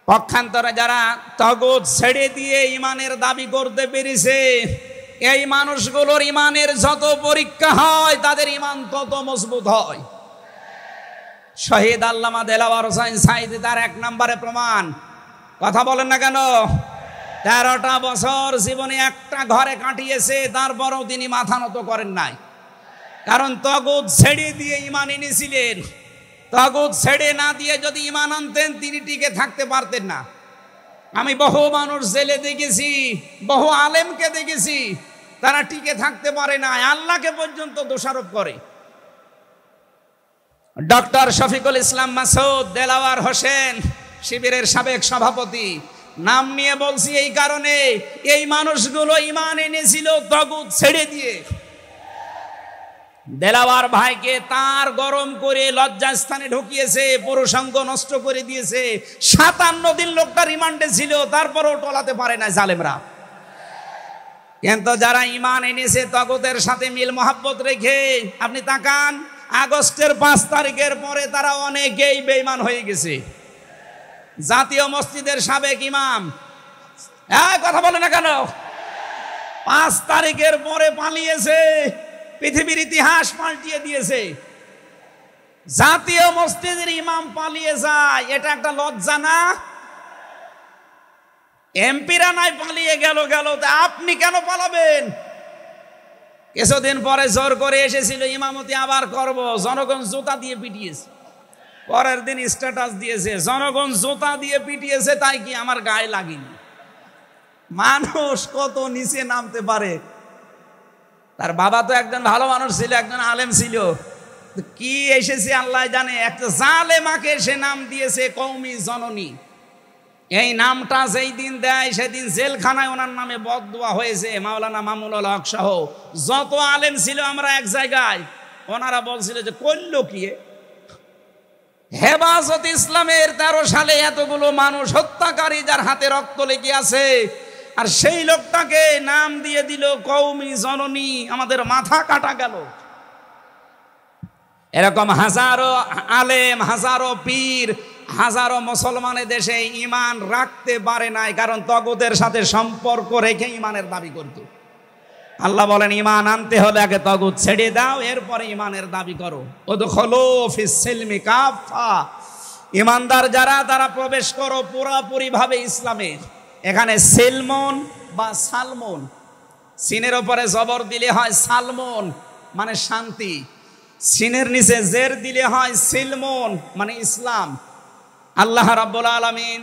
পক্ষান্তরে যারা তাগুত ছেড়ে দিয়ে ঈমানের দাবি করতে পেরেছে, এই মানুষগুলোর ঈমানের যত পরীক্ষা হয় তাদের ঈমান তত মজবুত হয়। শহীদ আল্লামা দেলাওয়ার হোসেন সাঈদী তার 1 নম্বরে প্রমাণ। কথা বলেন না কেন? 13টা বছর জীবনে একটা ঘরে কাটিয়েছে, তারপরেও তিনি মাথা নত করেন নাই। কারণ তাগুত ছেড়ে দিয়ে ঈমান এনেছিলেন। তাগুত ছেড়ে না দিয়ে যদি ঈমান আনতেন, তিনি টিকে থাকতে পারতেন না। আমি বহু মানুষ জেলে দেখেছি, বহু আলেমকে দেখেছি, তারা টিকে থাকতে পারে না, আল্লাহকে পর্যন্ত দোষারোপ করে। ডক্টর শফিকুল ইসলাম মাসুদ দেলাওয়ার হোসেন শিবিরের সাবেক সভাপতি, নাম নিয়ে বলছি এই কারণে, এই মানুষগুলো ঈমান এনেছিল তাগুত ছেড়ে দিয়ে। দেলাওয়ার ভাইকে তার গরম করে লজ্জাস্থানে ঢুকিয়েছে, পুরুষাঙ্গ নষ্ট করে দিয়েছে। 57 দিন লোকটা রিমান্ডে ছিল, তারপরও টলাতে পারে না জালেমরা। কিন্তু যারা ঈমান এনেছে তাগুতের সাথে মিল মহাব্বত রেখে, আপনি তাকান, আগস্টের 5 তারিখের পরে তারা অনেকেই বেঈমান হয়ে গেছে। জাতীয় মসজিদের সাবেক ইমাম, কথা বলে না কেন? 5 তারিখের পরে পালিয়েছে, পৃথিবীর ইতিহাস পাল্টিয়ে দিয়েছে। জাতীয় মসজিদের ইমাম পালিয়ে যায়, এটা একটা লজ্জা না? এমপিরা নাই পালিয়ে গেল, তা আপনি কেন পালাবেন? কিছুদিন পরে জোর করে এসেছিল ইমামতি আবার করব, জনগণ জুতা দিয়ে পিটিয়েছে। পরের দিন স্ট্যাটাস দিয়েছে, জনগণ জুতা দিয়ে পিটিয়েছে, তাই কি আমার গায়ে লাগেনি। মানুষ কত নিচে নামতে পারে। তার বাবা তো একজন ভালো মানুষ ছিল, একজন আলেম ছিল, কি এসেছে আল্লাহ জানে। একটা জালেমাকে সে নাম দিয়েছে কওমি জননী। এই নামটা যেই দিন দেয় সেদিন জেলখানায় ওনার নামে বদদুয়া হয়েছে। মাওলানা মামুনুল হক সহ যত আলেম ছিল আমরা এক জায়গায়, ওনারা বলছিল যে করল কি? হেফাজত ইসলামের 13 সালে এতগুলো মানুষ হত্যাকারী, যার হাতে রক্ত লেগে আছে, আর সেই লোকটাকে নাম দিয়ে দিল কওমি জননী। আমাদের মাথা কাটা গেল। এরকম হাজারো আলেম, হাজারো পীর, হাজারো মুসলমানের দেশে ঈমান রাখতে পারে নাই, কারণ তগুতের সাথে সম্পর্ক রেখে ঈমানের দাবি করত। আল্লাহ বলেন ঈমান আনতে হলে আগে তগুত ছেড়ে দাও, এরপরে ঈমানের দাবি করো। উদখুলু ফিস সিলমি কাফা, ঈমানদার যারা তারা প্রবেশ করো পুরোপুরি ভাবে ইসলামে। এখানে সিলমন বা সালমন, সিনের উপরে জবর দিলে হয় সালমন মানে শান্তি, সিনের নিচে জের দিলে হয় সিলমন মানে ইসলাম। আল্লাহ রাব্বুল আলামিন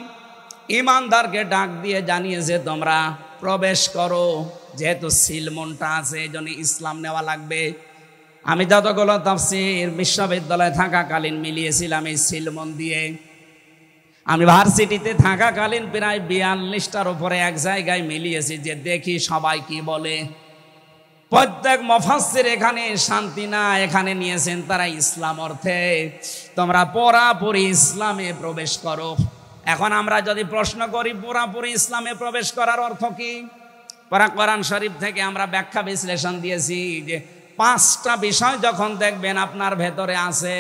ঈমানদারকে ডাক দিয়ে জানিয়েছে তোমরা প্রবেশ করো, যেহেতু সিলমনটা আছে এই জন্য ইসলাম নেওয়া লাগবে। আমি যতগুলো তাফসীর বিশ্ববিদ্যালয়ে থাকাকালীন মিলিয়েছিলাম এই সিলমন দিয়ে। আমি ভার্সিটিতে থাকাকালীন প্রায় 42টার উপরে এক জায়গায় মিলিয়েছি, যে দেখি সবাই কি বলে। প্রত্যেক মুফাসসির এখানে শান্তি না, এখানে নিয়েছেন তারা ইসলাম অর্থে তোমরা পুরাপুরি ইসলামে প্রবেশ করো। এখন আমরা যদি প্রশ্ন করি পুরাপুরি ইসলামে প্রবেশ করার অর্থ কি, কোরআন শরীফ থেকে আমরা ব্যাখ্যা বিশ্লেষণ দিয়েছি যে 5টা বিষয় যখন দেখবেন আপনার ভেতরে আছে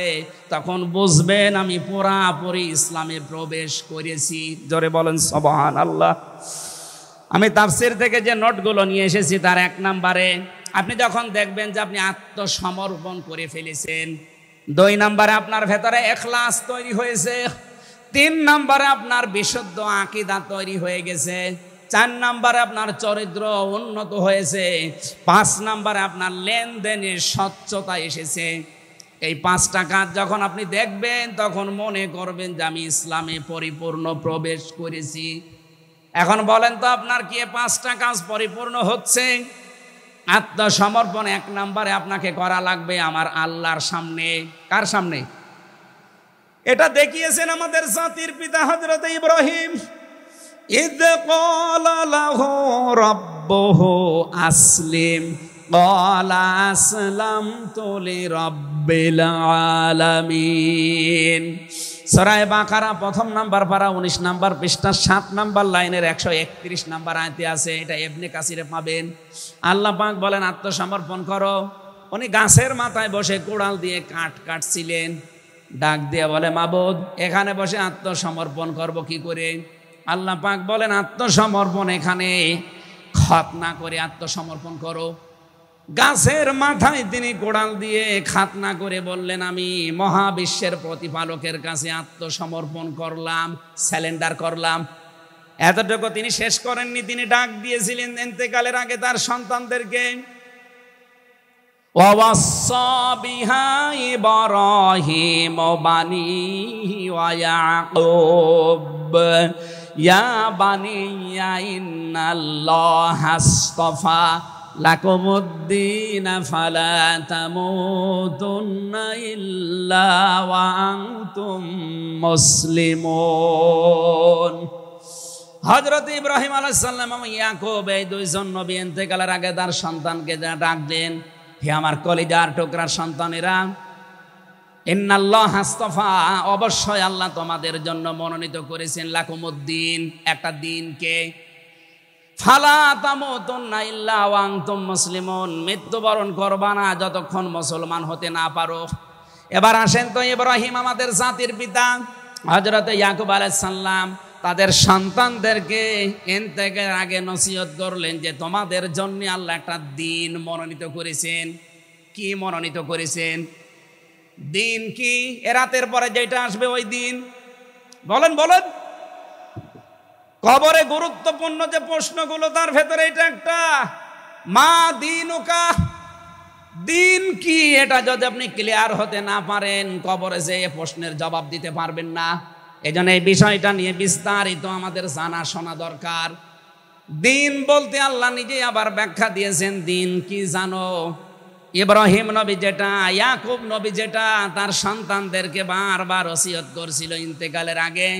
তখন বুঝবেন আমি পুরাপুরি ইসলামে প্রবেশ করেছি। জোরে বলেন সুবহানাল্লাহ। আমি তাফসীর থেকে যে নোটগুলো নিয়ে এসেছি তার 1 নম্বরে আপনি যখন দেখবেন যে আপনি আত্মসমর্পণ করে ফেলেছেন, 2 নম্বরে আপনার ভেতরে ইখলাস তৈরি হয়েছে, 3 নম্বরে আপনার বিশুদ্ধ আকীদা তৈরি হয়ে গেছে, 4 নম্বরে আপনার চরিত্র উন্নত হয়েছে, 5 নম্বরে আপনার লেনদেনের স্বচ্ছতা এসেছে। এই 5টা কাজ যখন আপনি দেখবেন তখন মনে করবেন যে আমি ইসলামে পরিপূর্ণ প্রবেশ করেছি। এখন বলেন তো আপনার কি এই 5টা কাজ পরিপূর্ণ হচ্ছে? আত্মসমর্পণ 1 নম্বরে আপনাকে করা লাগবে আমার আল্লাহর সামনে। কার সামনে? এটা দেখিয়েছেন আমাদের জাতির পিতা হযরত ইব্রাহিম। ইদ ক্বালা লাহু রাব্বুহু আসলিম ক্বালা আসলামতু লিরাব্বিল আলামিন। সূরা বাকারা 1 নম্বর পারা 19 নম্বর পৃষ্ঠা 7 নম্বর লাইনের 131 নম্বর আয়াতে আছে। এটা ইবনে কাসিরে পাবেন। আল্লাহ পাক বলেন আত্মসমর্পণ করো। উনি গাছের মাথায় বসে কোড়াল দিয়ে কাঠ কাটছিলেন, ডাক দিয়ে বলে মাবুদ এখানে বসে আত্মসমর্পণ করব কি করে? আল্লাহ পাক বলেন আত্মসমর্পণ এখানে খতনা করে আত্মসমর্পণ করো। গাছের মাথায় তিনি কোড়াল দিয়ে খাতনা করে বললেন আমি মহাবিশ্বের প্রতিপালকের কাছে আত্মসমর্পণ করলাম, স্যালেন্ডার করলাম। এতটুকু তিনি শেষ করেননি, তিনি ডাক দিয়েছিলেন ইন্তেকালের আগে তার সন্তানদেরকে, ওয়াসাা বিহা ইব্রাহিম বানিহি ওয়া ইয়াকুব ইয়া বানিয়া ইন্নাল্লাহা আসতাফা লাকুমুদ্দিন ফালা তামুতুন্না ইল্লা ওয়া আনতুম মুসলিমুন। হযরত ইব্রাহিম আলাইহিস সালাম এবং ইয়াকুব এই 2 জন নবী ইন্তেকালের আগে তার সন্তানকে ডাক দেন, হে আমার কলিজার টুকরার সন্তানেরা, ইন্নাল্লাহা আসতাফা অবশ্যই আল্লাহ তোমাদের জন্য মনোনীত করেছেন লাকুমুদ্দিন একটা দিনকে, ফালা তামুতুন্না ইল্লা ওয়া আনতুম মুসলিমুন মৃত্যুবরণ করবা না যতক্ষণ মুসলমান হতে না পারো। এবার আসেন তো ইব্রাহিম আমাদের জাতির পিতা, হযরত ইয়াকুব আলাইহিস সালাম তাদের সন্তানদেরকে ইন্তেকালের আগে নসিহত করলেন যে তোমাদের জন্য আল্লাহ একটা দিন মনোনীত করেছেন। কি মনোনীত করেছেন? দিন কি? এ রাতের পরে যেটা আসবে ওই দিন। বলেন বলেন। কবরে গুরুত্বপূর্ণ যে প্রশ্নগুলো তার ভেতরে এটা একটা, মা দিনুকা, দিন কি? এটা যদি আপনি ক্লিয়ার হতে না পারেন কবরে যে প্রশ্নের জবাব দিতে পারবেন না। এজন্য এই বিষয়টা নিয়ে বিস্তারিত আমাদের জানা শোনা দরকার। দিন বলতে আল্লাহ নিজেই আবার ব্যাখ্যা দিয়েছেন। দিন কি জানো? ইব্রাহিম নবী যেটা, ইয়াকুব নবী যেটা তার সন্তানদেরকে বারবার ওসিয়ত করছিল ইন্তেকালের আগে,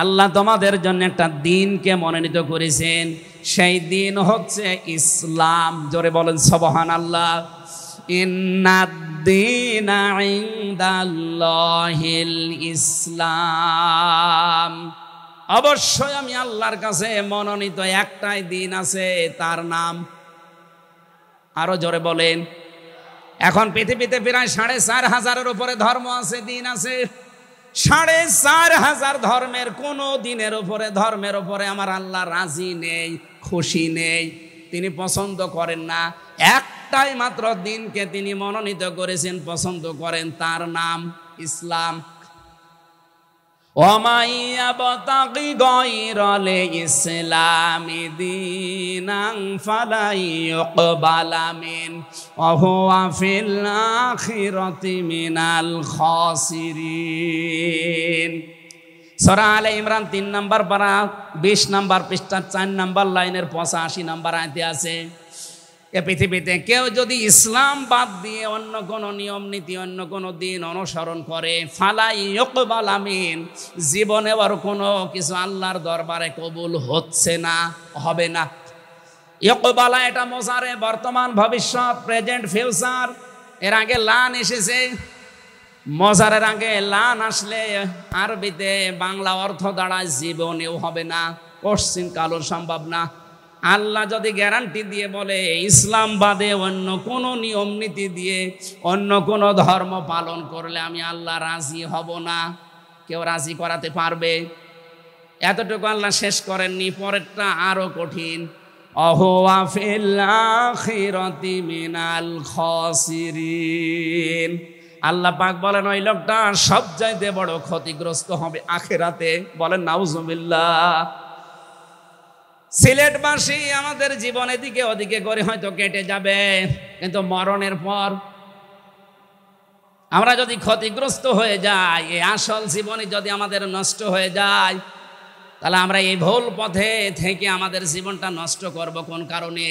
আল্লাহ তোমাদের জন্য একটা দিনকে মনোনীত করেছেন। সেই দিন হচ্ছে ইসলাম। জোরে বলেন সুবহানাল্লাহ। ইন্নাদ-দীনা ইনদাল্লাহিল ইসলাম। অবশ্যই আমি আল্লাহর কাছে মনোনীত একটাই দিন আছে, তার নাম, আরো জোরে বলেন, এখন পৃথিবীতে প্রায় 4,500-এর উপরে ধর্ম আছে, দিন আছে। 4,500 ধর্মের কোন দিনের উপরে, ধর্মের উপরে আমার আল্লাহ রাজি নেই, খুশি নেই, তিনি পছন্দ করেন না। একটাই মাত্র দিনকে তিনি মনোনীত করেছেন, পছন্দ করেন, তার নাম ইসলাম। ওমাইয়াবতাগি গায়রাল ইসলামি দীনান ফালাই ইউকবালা মিন ওয়া হুয়া ফিল আখিরাতি মিনাল খাসিরিন। সূরা আলে ইমরান 3 নম্বর পারা 20 নম্বর পৃষ্ঠা 4 নম্বর লাইনের 85 নম্বর আয়াতে আছে, এ পৃথিবীতে কেউ যদি ইসলাম বাদ দিয়ে অন্য কোনো নিয়ম নীতি, অন্য কোনো দিন অনুসরণ করে, ফালাই ইউকবালা মিন, জীবনে আর কোনো কিছু আল্লাহর দরবারে কবুল হচ্ছে না, হবে না। ইউকবালা এটা মোজারে, বর্তমান, ভবিষ্যৎ, প্রেজেন্ট, ফিউচার। এর আগে লান এসেছে, মজারের আগে লান আসলে আরবিতে বাংলা অর্থ দাঁড়ায় জীবনেও হবে না, পশ্চিম কালো সম্ভব না। আল্লাহ যদি গ্যারান্টি দিয়ে বলে ইসলাম বাদে অন্য কোনো নিয়ম নীতি দিয়ে অন্য কোনো ধর্ম পালন করলে আমি আল্লাহ রাজি হব না, কেউ রাজি করাতে পারবে? এতটুকু আল্লাহ শেষ করেননি, পরেরটা আরো কঠিন। অহুয়া ফিল আখিরাতি মিনাল খাসিরিন। আল্লাহ পাক বলেন ওই লোকটা সবচাইতে বড় ক্ষতিগ্রস্ত হবে আখিরাতে। বলেন নাউজুবিল্লাহ। সিলেটবাসী আমাদের জীবন এদিকে ওদিকে করে হয়তো কেটে যাবে, কিন্তু মরণের পর আমরা যদি ক্ষতিগ্রস্ত হয়ে যাই, এই আসল জীবনে যদি আমাদের নষ্ট হয়ে যায়, তাহলে আমরা এই ভুল পথে থেকে আমাদের জীবনটা নষ্ট করব কোন কারণে?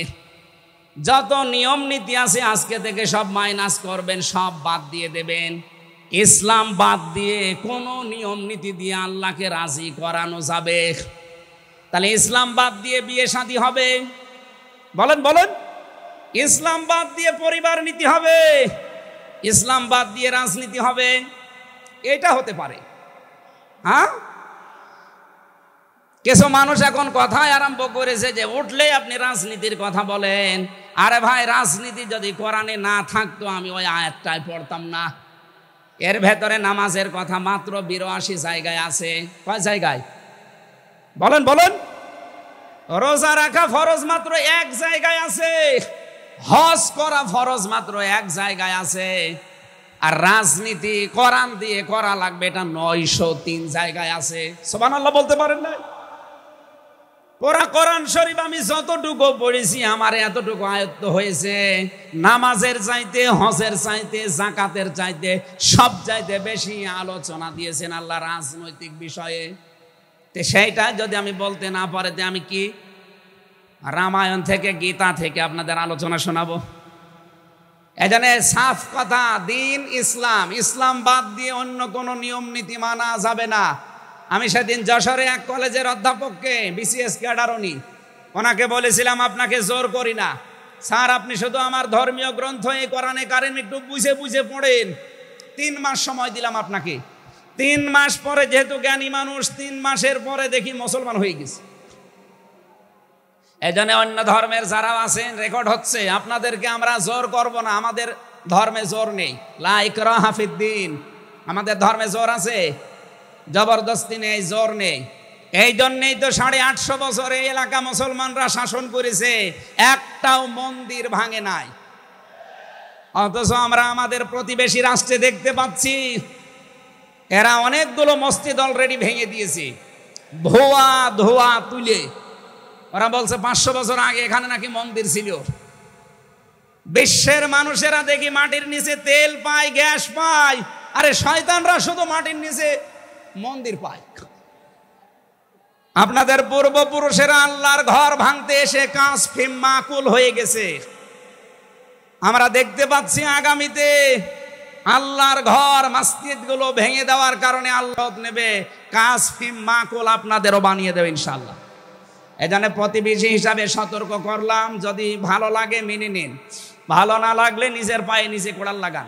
যত নিয়ম নীতি আছে আজকে থেকে সব মাইনাস করবেন, সব বাদ দিয়ে দেবেন। ইসলাম বাদ দিয়ে কোনো নিয়ম নীতি দিয়ে আল্লাহকে রাজি করানো যাবে? তাহলে ইসলাম বাদ দিয়ে বিয়ে শাদী হবে? বলেন বলেন। ইসলাম বাদ দিয়ে পরিবার নীতি হবে? ইসলাম বাদ দিয়ে রাজনীতি হবে? এটা হতে পারে। হ্যাঁ, কিছু মানুষ এখন কথাই আরম্ভ করেছে যে উঠলে আপনি রাজনীতির কথা বলেন। আরে ভাই, রাজনীতি যদি কোরআনে না থাকতো আমি ওই আয়াতটাই পড়তাম না। এর ভেতরে নামাজের কথা মাত্র 82 জায়গায় আছে। কয় জায়গায়? বলেন বলেন। রোজা রাখা ফরজ মাত্র 1 জায়গায় আছে। হজ করা ফরজ মাত্র 1 জায়গায় আছে। আর রাজনীতি কোরআন দিয়ে করা লাগবে এটা 903 জায়গায় আছে। সুবহানাল্লাহ বলতে পারেন না? পুরা কোরআন শরীফ আমি যতটুকু পড়েছি আমার এতটুকু আয়ত্ত হয়েছে। নামাজের চাইতে, হজের চাইতে, যাকাতের চাইতে সব চাইতে বেশি আলোচনা দিয়েছেন আল্লাহ রাজনৈতিক বিষয়ে। তো সেইটা যদি আমি বলতে না পারে আমি কি রামায়ণ থেকে, গীতা থেকে আপনাদের আলোচনা শোনাবো? এজন্য সাফ কথা, দিন ইসলাম, ইসলাম বাদ দিয়ে অন্য কোনো নিয়ম নীতি মানা যাবে না। আমি সেদিন যশোরে এক কলেজের অধ্যাপককে, বিসিএস ক্যাডার উনি, ওনাকে বলেছিলাম আপনাকে জোর করি না স্যার, আপনি শুধু আমার ধর্মীয় গ্রন্থ এই কোরআনে কারিম একটু বুঝে বুঝে পড়েন। 3 মাস সময় দিলাম আপনাকে। 3 মাস পরে, যেহেতু জ্ঞানী মানুষ, 3 মাসের পরে দেখি মুসলমান হয়ে গেছে। এজন্য অন্য ধর্মের যারা আছেন রেকর্ড হচ্ছে, আপনাদেরকে আমরা জোর করব না, আমাদের ধর্মে জোর নেই। লা ইকরাহা ফিদ্দিন, আমাদের ধর্মে জোর আছে, জবরদস্তি নেই, জোর নেই। এই জন্যেই তো 850 বছর এই এলাকা মুসলমানরা শাসন করেছে, একটাও মন্দির ভাঙে নাই। অথচ আমরা আমাদের প্রতিবেশী রাষ্ট্রে দেখতে পাচ্ছি এরা অনেকগুলো মসজিদ অলরেডি ভেঙে দিয়েছে, ধোয়া ধোয়া তুলে। ওরা বলছে 500 বছর আগে এখানে নাকি মন্দির ছিল। বিশ্বের মানুষেরা দেখি মাটির নিচে তেল পায়, গ্যাস পায়, আরে শয়তানরা শুধু মাটির নিচে মন্দির পায়। আপনাদের পূর্বপুরুষেরা আল্লাহর ঘর ভাঙতে এসে কাঁচ ফিম মাকুল হয়ে গেছে। আমরা দেখতে পাচ্ছি আগামীতে আল্লাহর ঘর, মসজিদগুলো ভেঙে দেওয়ার কারণে আল্লাহ নেবে, কাঁচ ফিম মাকুল আপনাদেরও বানিয়ে দেবে ইনশাআল্লাহ। এজন্য প্রতিবেশী হিসাবে সতর্ক করলাম, যদি ভালো লাগে মেনে নিন, ভালো না লাগলে নিজের পায়ে নিজে কোড়াল লাগান।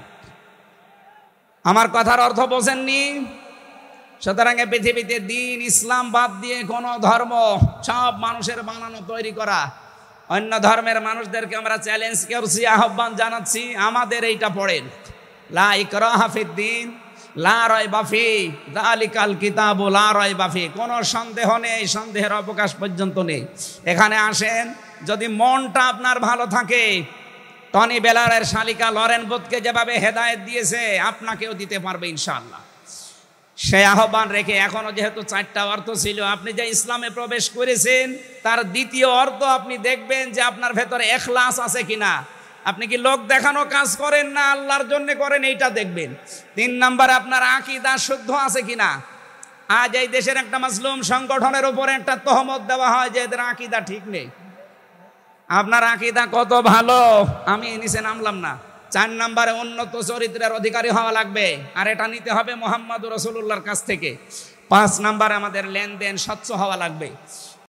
আমার কথার অর্থ বোঝেননি? সুতরাং পৃথিবীতে দিন ইসলাম বাদ দিয়ে কোনো ধর্ম, সব মানুষের বানানো তৈরি করা, অন্য ধর্মের মানুষদেরকে আমরা চ্যালেঞ্জ করছি, আহ্বান জানাচ্ছি, আমাদের এইটা পড়েন, লা ইকরাহা ফিদ্দিন লা রাইবা ফি যালিকাল কিতাবু লা রাইবা ফি। কোনো সন্দেহ নেই, সন্দেহের অবকাশ পর্যন্ত নেই। এখানে আসেন, যদি মনটা আপনার ভালো থাকে, টনি বেলারের শালিকা লরেন বুথকে যেভাবে হেদায়েত দিয়েছে আপনাকেও দিতে পারবে ইনশাআল্লাহ। সেই আহ্বান রেখে এখনো যেহেতু 4টা অর্থ ছিল, আপনি যে ইসলামে প্রবেশ করেছেন তার দ্বিতীয় অর্থ আপনি দেখবেন যে আপনার ভেতরে ইখলাস আছে কিনা, আপনি কি লোক দেখানো কাজ করেন না আল্লাহর জন্য করেন, এইটা দেখবেন। 3 নম্বরে আপনার আকীদা শুদ্ধ আছে কিনা। আজ এই দেশের একটা মাসলুম সংগঠনের উপরে একটা তহমত দেওয়া হয় যে এদের আকীদা ঠিক নেই। আপনার আকীদা কত ভালো, আমি নিচে নামলাম না। 4 নম্বরে উন্নত চরিত্রের অধিকারী হওয়া লাগবে, আর এটা নিতে হবে মুহাম্মদ রাসূলুল্লাহর কাছ থেকে। 5 নম্বরে আমাদের লেনদেন স্বচ্ছ হওয়া লাগবে।